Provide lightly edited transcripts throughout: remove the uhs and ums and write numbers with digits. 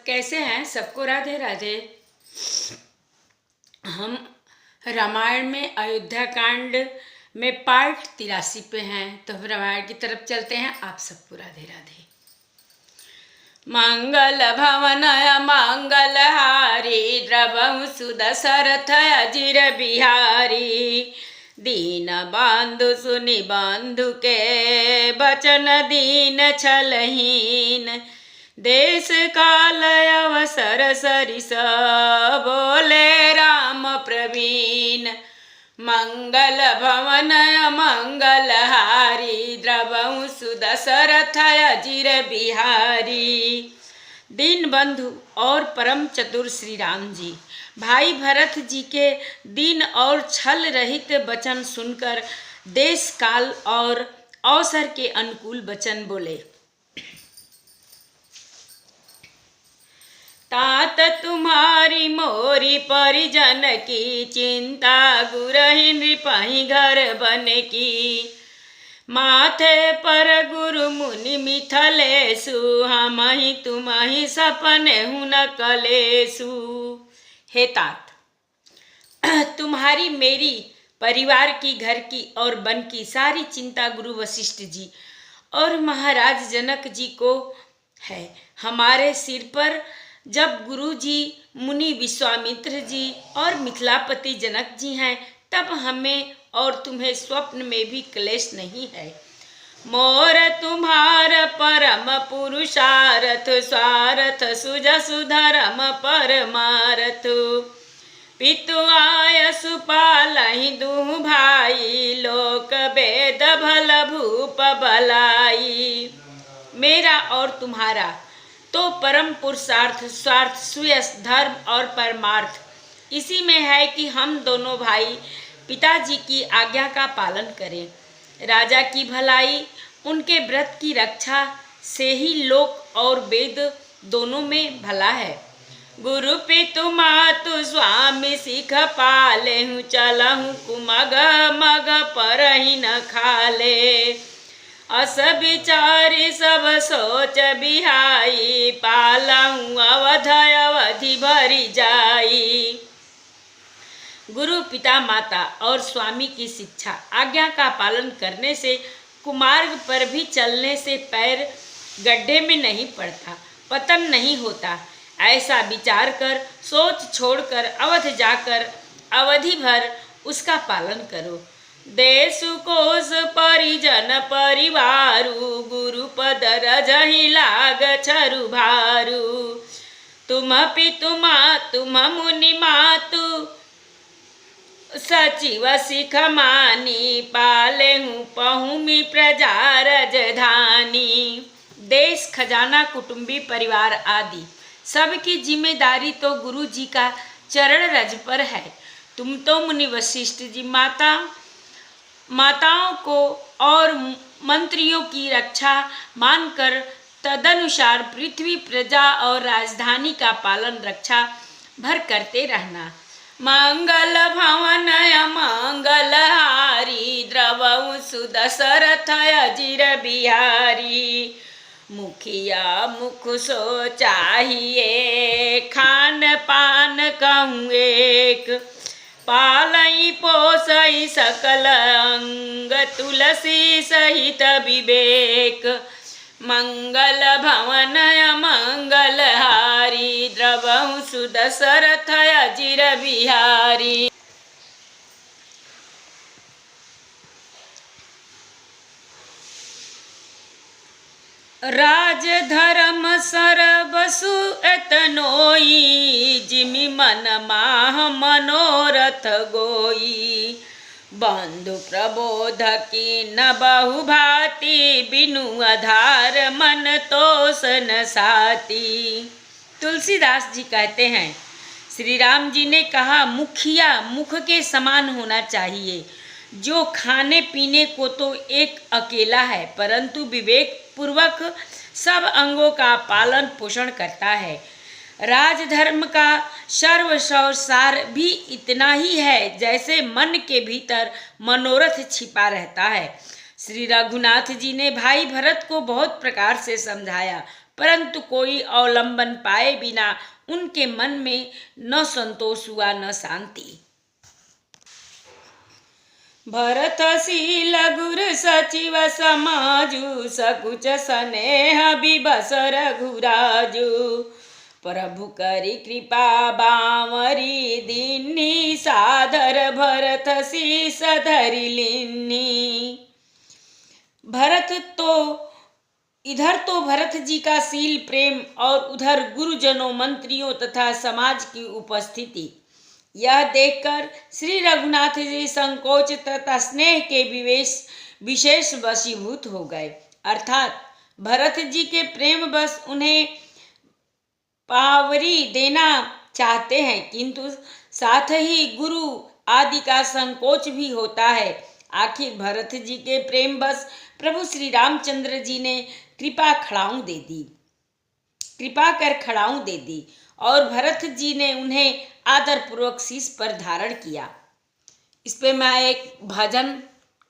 सब कैसे हैं? सबको राधे राधे। हम रामायण में अयोध्या कांड में पार्ट 83 पे हैं, तो हम रामायण की तरफ चलते हैं। आप सबको राधे राधे। मंगल भवनय मंगलहारी द्रवहु सुदशरथ अजिर बिहारी। दीन बंधु सुनि बंधु के बचन दीन छलहीन। देश काल अवसर सरिस बोले राम प्रवीण। मंगल भवनय मंगलहारी द्रवहु सुदशरथ अजिर बिहारी। दीन बंधु और परम चतुर श्री राम जी भाई भरत जी के दीन और छल रहित वचन सुनकर देश काल और अवसर के अनुकूल वचन बोले। तात तुम्हारी मोरी परिजन की चिंता गुरहि नृपहि घर बन की। माथे पर गुरु मुनि मिथलेसु हमहि तुम्हि सपने हूँ न कलेसु। हे तात, तुम्हारी मेरी परिवार की घर की और वन की सारी चिंता गुरु वशिष्ठ जी और महाराज जनक जी को है। हमारे सिर पर जब गुरु जी मुनि विश्वामित्र जी और मिथिलापति जनक जी हैं, तब हमें और तुम्हें स्वप्न में भी क्लेश नहीं है। मोर तुम्हार परम पुरुषार्थ स्वार्थ सुजसु धर्म परमार्थ। पितु आयसु पालहि दुहु भाई लोक वेद भल भूप भलाई। मेरा और तुम्हारा तो परम पुरुषार्थ स्वार्थ सुयश धर्म और परमार्थ इसी में है कि हम दोनों भाई पिताजी की आज्ञा का पालन करें। राजा की भलाई उनके व्रत की रक्षा से ही लोक और वेद दोनों में भला है। गुरु पितु मातु स्वामी सिख पाले हूँ चलहूँ कुमग मग पर ही न खाले। अस विचारी सब सोच बिहाई पालहूँ अवध अवधि भरी जाई। गुरु पिता माता और स्वामी की शिक्षा आज्ञा का पालन करने से कुमार्ग पर भी चलने से पैर गड्ढे में नहीं पड़ता, पतन नहीं होता। ऐसा विचार कर सोच छोड़कर अवध जाकर अवधि भर उसका पालन करो। देशु कोश परिजन परिवारु गुरु पद रजहि लाग छरु भारू। तुम पितु मातु मुनि मातु सचिव सिख मानी पाले हूँ पहुमी प्रजा राजधानी। देश खजाना कुटुंबी परिवार आदि सबकी जिम्मेदारी तो गुरु जी का चरण रज पर है। तुम तो मुनि वशिष्ठ जी माताओं को और मंत्रियों की रक्षा मानकर तदनुसार पृथ्वी प्रजा और राजधानी का पालन रक्षा भर करते रहना। मंगल भवनय मंगलहारी द्रवहु सुदशरथ अजिर बिहारी। मुखिया मुख सो चाहिए खान पान कहूँ एक। पालई पोसई सकल अंग तुलसी सहित विवेक। मंगल भवनय मंगलहारी द्रवहु सुदशरथ अजिर बिहारी। राज धर्म सरबसु एतनोई जिमि मन माह मनोरथ गोई। बंधु प्रबोध की न बहु भांति बिनु आधार मन तोष न साती। तुलसीदास जी कहते हैं, श्री राम जी ने कहा मुखिया मुख के समान होना चाहिए, जो खाने पीने को तो एक अकेला है परंतु विवेक पूर्वक सब अंगों का पालन पोषण करता है। राजधर्म का सर्वसार भी इतना ही है जैसे मन के भीतर मनोरथ छिपा रहता है। श्री रघुनाथ जी ने भाई भरत को बहुत प्रकार से समझाया परंतु कोई अवलंबन पाए बिना उनके मन में न संतोष हुआ न शांति। भरतशील गुरु सचिव समाजु सकुच स्नेह विवश रघुराजु प्रभु करी कृपा बावरी दीन्ही सादर भरत शीस धरि लीन्ही। इधर तो भरत जी का शील प्रेम और उधर गुरुजनों मंत्रियों तथा समाज की उपस्थिति, यह देखकर श्री रघुनाथ जी संकोच तथा स्नेह के विशेष वशीभूत हो गए। अर्थात भरत जी के प्रेम बस उन्हें पावरी देना चाहते हैं, किंतु साथ ही गुरु आदि का संकोच भी होता है। आखिर भरत जी के प्रेम बस प्रभु श्री रामचंद्र जी ने कृपा कर खड़ाऊं दे दी और भरत जी ने उन्हें आदर पूर्वक शीश पर धारण किया। इस पे मैं एक भजन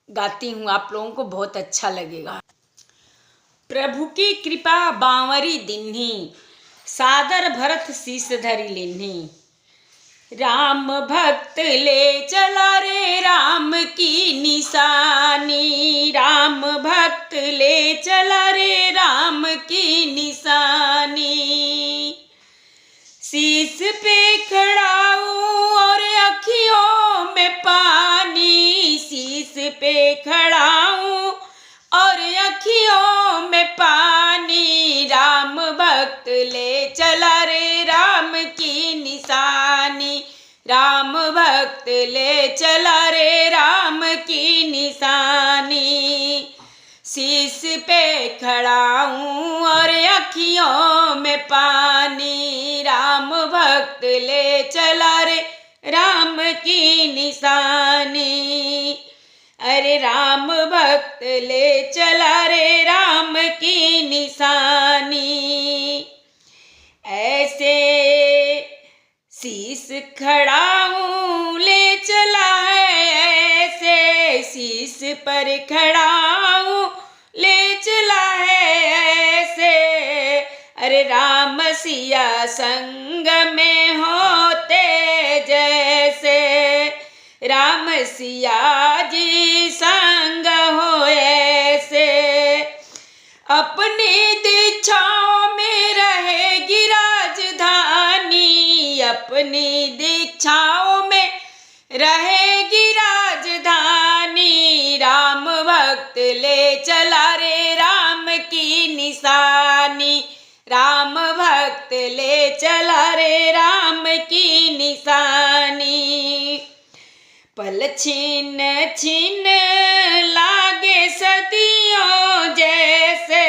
गाती हूँ, आप लोगों को बहुत अच्छा लगेगा। प्रभु की कृपा बांवरी दिन्ही सादर भरत शीस धरि लीन्ही। राम भक्त ले चला रे राम की निशानी, राम भक्त ले चला रे राम की निशानी। शीस पे खड़ाऊं और अखियों में पानी, शीस पे खड़ाऊं और अखियों में पानी। राम भक्त ले चला रे राम की निशानी, राम भक्त ले चला रे राम की निशानी। शीस पे खड़ाऊं और अखियों में पानी, राम भक्त ले चला रे राम की निशानी। अरे राम भक्त ले चला रे राम की निशानी। ऐसे शीस खड़ाऊं ले चला है, ऐसे शीस पर खड़ाऊं ले चला है ऐसे। अरे राम सिया संग में होते जैसे, राम सिया जी संग हो ऐसे। अपनी दीक्षाओं में रहेगी राजधानी, अपनी दीक्षाओं में रहेगी राजधानी। राम भक्त ले चला रे राम की निशानी, राम भक्त ले चला रे राम की निशानी। पल छीन छीन लागे सदियों जैसे,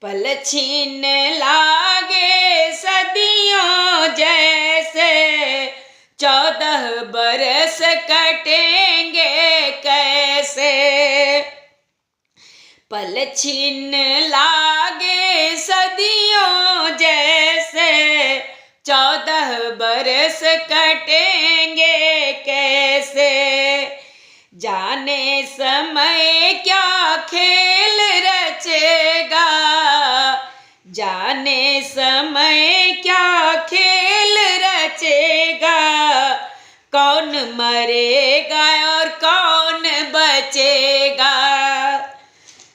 पल छीन लागे सदियों जैसे। 14 बरस कटेंगे कैसे, पल छीन लागे सदियों जैसे। 14 बरस कटेंगे कैसे। जाने समय क्या खेल रचेगा, जाने समय क्या खेल रचेगा। कौन मरेगा और कौन बचेगा,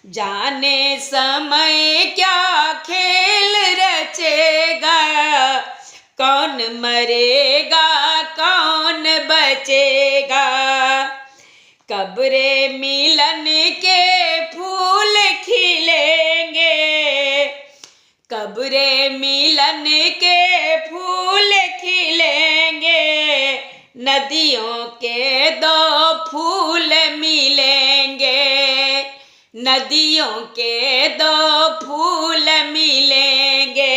जाने समय क्या खेल रचेगा। कौन मरेगा कौन बचेगा। कब्रे मिलन के फूल खिलेंगे, कब्रे मिलन के फूल खिलेंगे। नदियों के 2 फूल मिलेंगे, नदियों के 2 फूल मिलेंगे।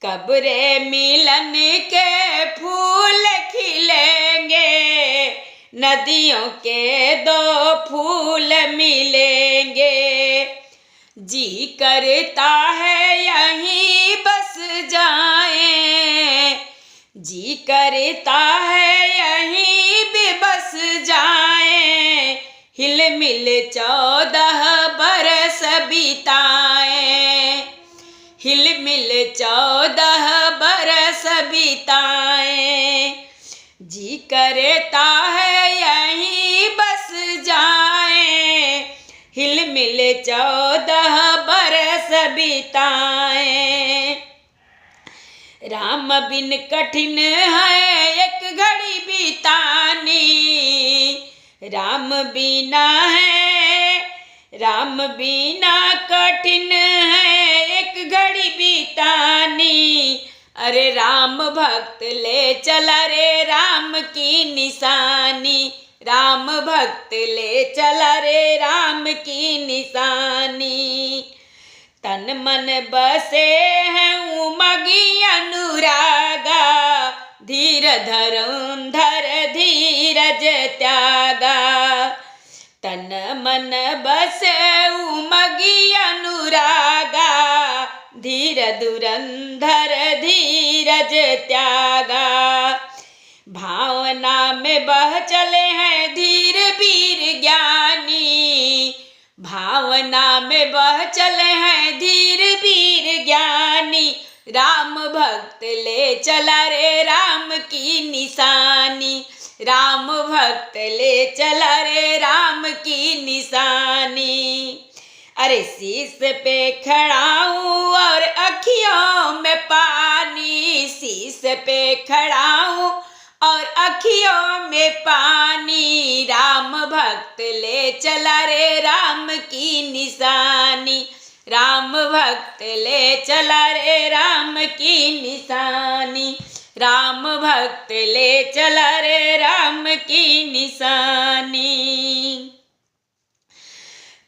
कब्रे मिलन के फूल खिलेंगे, नदियों के 2 फूल मिलेंगे। जी करता है यहीं बस जाएं, जी करता है यहीं भी बस जाएं। हिल मिल 14 बरस बिताएं, राम बिन कठिन है एक घड़ी बितानी, राम बिना है, राम बिना कठिन है एक घड़ी बितानी। अरे राम भक्त ले चला रे राम की निशानी, राम भक्त ले चला रे राम की निशानी। तन मन बसे हैं उमगी अनुरागा, धीर धरुंधर धीरज त्यागा। तन मन बसे उमगी अनुरागा, धीर धुरंधर धीरज त्यागा। भावना में बह चले हैं धीर वीर ज्ञानी, भावना में बह चले हैं धीर वीर ज्ञानी। राम भक्त ले चला रे राम की निशानी, राम भक्त ले चला रे राम की निशानी। अरे शीश पे खड़ा हूँ और अखियों में पानी, शीश पे खड़ा हूँ और अखियों में पानी। राम भक्त ले चला रे राम की निशानी, राम भक्त ले चला रे राम की निशानी, राम भक्त ले चला रे राम की निशानी।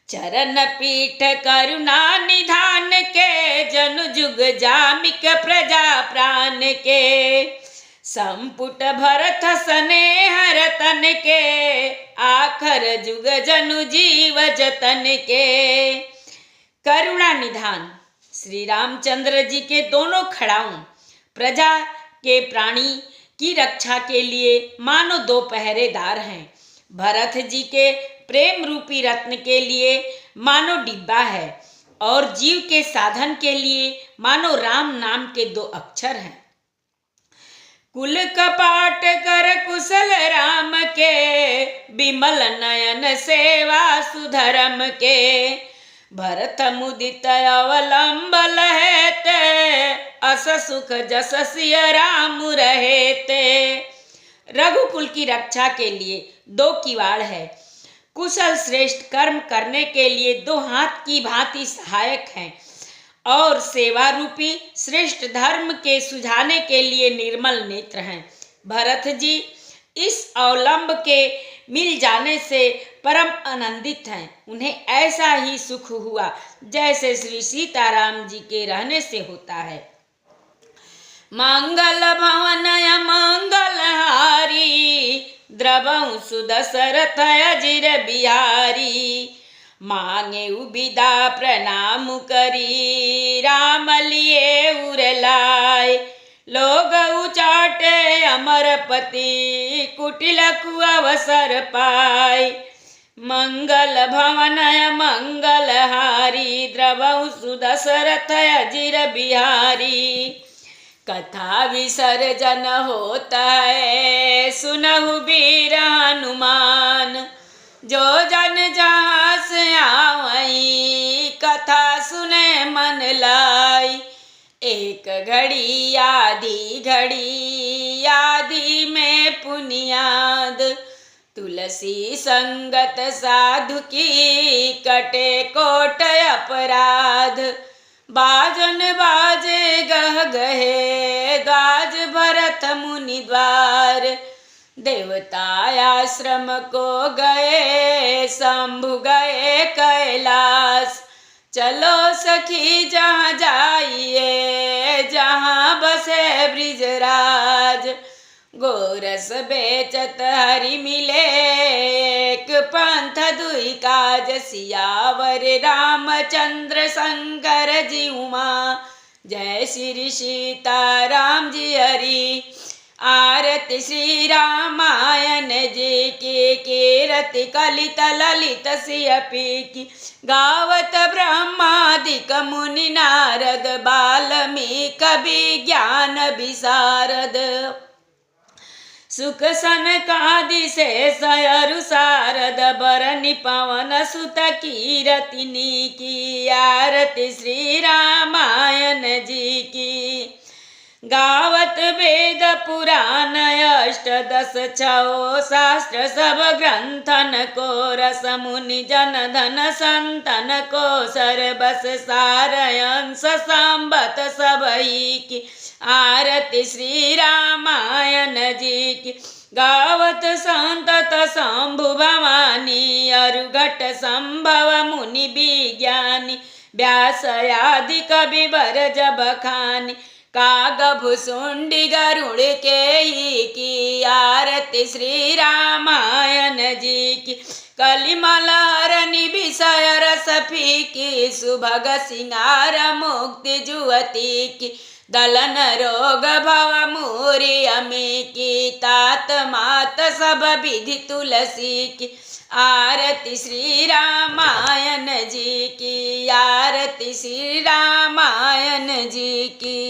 चरण पीठ करुणा निधान के, जन जुग जामिक प्रजा प्राण के। संपुट भरत स्नेह रतन के, आखर जुग जनु जीव जतन के। करुणा निधान श्री रामचंद्र जी के दोनों खड़ाऊ प्रजा के प्राणी की रक्षा के लिए मानो दो पहरेदार हैं। भरत जी के प्रेम रूपी रत्न के लिए मानो डिब्बा है, और जीव के साधन के लिए मानो राम नाम के दो अक्षर हैं। कुल कपाट कर कुशल राम के, विमल नयन सेवा सुधर्म के। भरत मुदित अवलंब लहेते, अस सुख जस सिय राम रहेते। रघुकुल की रक्षा के लिए दो किवाड़ है, कुशल श्रेष्ठ कर्म करने के लिए दो हाथ की भांति सहायक हैं, और सेवा रूपी श्रेष्ठ धर्म के सुझाने के लिए निर्मल नेत्र हैं। भरत जी इस अवलंब के मिल जाने से परम आनंदित हैं। उन्हें ऐसा ही सुख हुआ जैसे श्री सीताराम जी के रहने से होता है। मंगल भवन मंगल हारी, द्रवहु सुदशरथ अजिर बिहारी। मांगे उबिदा प्रणाम करी, राम लिए उरलाय। लोग उचाटे अमरपति, कुटिल अवसर पाय। मंगल भवन मंगल हारी, द्रवहु सुदशरथ अजिर बिहारी। कथा विसर्जन होता है, सुनहु वीर हनुमान। जो जन जहाँ से आवई, कथा सुने मन लाई। एक घड़ी आधी में पुनियाद, तुलसी संगत साधु की, कटे कोट अपराध। बाजन बाजे गह गहे, गाज भरत मुनि द्वार। देवता आश्रम को गए, शंभु गए कैलाश। चलो सखी जहाँ जाइए, जहाँ बसे ब्रिजराज। गोरस बेचत हरि मिले, एक पंथ दुई काज। सियावर रामचंद्र शंकर जी उमा, जय श्री सीता राम जी हरि। आरती श्री रामायण जी की, कीरति कलित ललित सियपी की। गावत ब्रह्मादिक मुनि नारद, वाल्मीकि विज्ञान विशारद। सुख सनकादि शेष अरु शारद, बरनि पवन सुत कीरतिनी की। आरती श्री रामायण जी की। गावत वेद पुराण अष्टदश छो शास्त्र सब ग्रंथन को रस मुनि जन धन संतन को सरबस सारयंस संबत सबई की आरती श्री रामायण जी की। गावत संतत शंभु भवानी अरुघट संभव मुनि विज्ञानी व्यास आदि कवि वर जब खानी काग भुसुंडी गरुड़ के ही की आरती श्री रामायण जी की। कलिमलहरनि विषय रस फीकी सुभग सिंगार मुक्ति जुवती की। दलन रोग भव मूरी अमी की तात मात सब विधि तुलसी की आरती श्री रामायण जी की आरती श्री रामायण जी की।